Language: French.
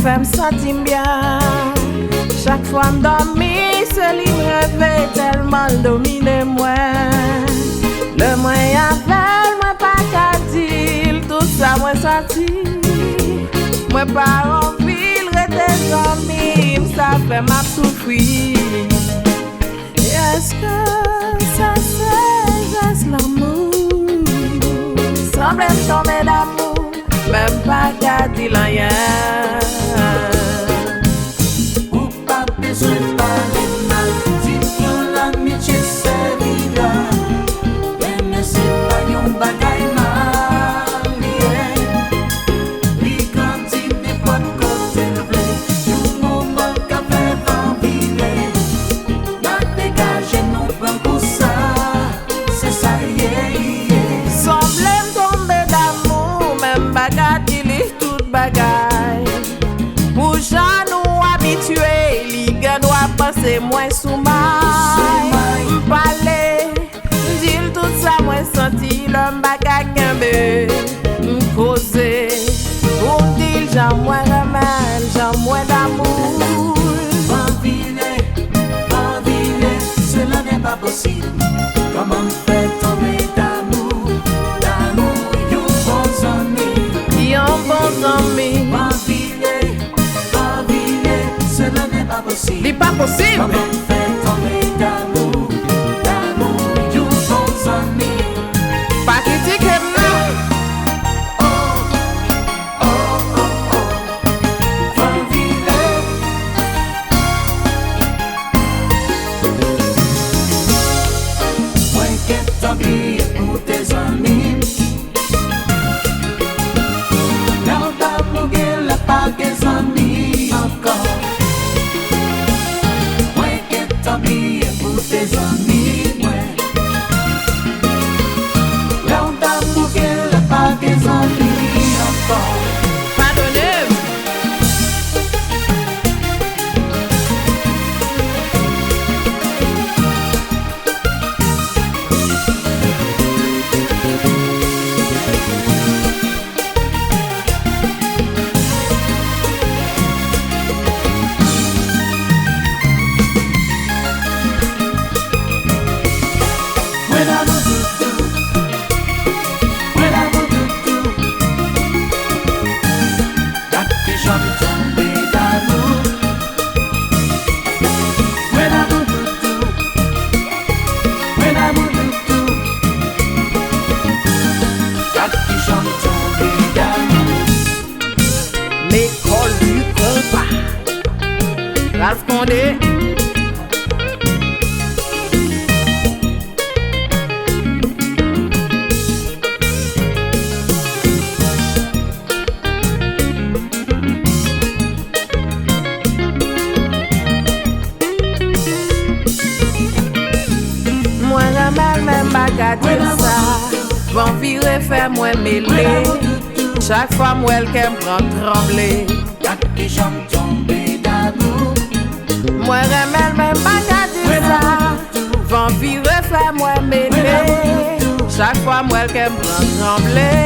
fait me sentir bien. Chaque fois me dormir, ce lit me réveille tellement domine moi. Le moyen appelle, moi pas qu'à dire tout ça moi senti. Moi pas envie de rester dormir, ça fait m'a souffrir. Est-ce que ça c'est juste l'amour? Semble tomber d'amour, même pas qu'à dire rien. Ou pas besoin de parler mal, dis-moi l'amitié c'est vivre. Mais c'est pas yon bagay mal, li grandit n'importe côté le blé, yon moment qu'a fait enviler. La dégager non prend pour ça, c'est ça yeah. Semble tomber d'amour, même bagay dit tout bagay. Pour gens nous habitués, li gan doit penser moins sous maille. M'parler, dire tout ça moi senti l'homme bagay kembe. M'causer, pour dire j'en moins remède, j'en moins d'amour. Enviler, cela n'est pas possible. Comment me faire tomber d'amour, yon bon ami. Yon bon ami, Enviler, cela n'est pas possible. li pas possible. Comment me faire tomber d'amour, yon bon ami. Pas critiquer moi. Enviler, moi qu'est t'habillé pour tes amis. Quand t'as bougué la pas tes amis encore. Moi qu'est t'habillé pour tes amis, ouais. Quand t'as bougué la pas tes amis encore. Pardonnez. L'école du compas. Ralph Condé. Moi remède même baga dire ça. Bon virer faire moi mêler. Chaque fois moi elle qu'elle prend trembler. Moi remède même baga dire ça. Bon virer faire moi mêler. Chaque fois moi elle qu'elle prend trembler.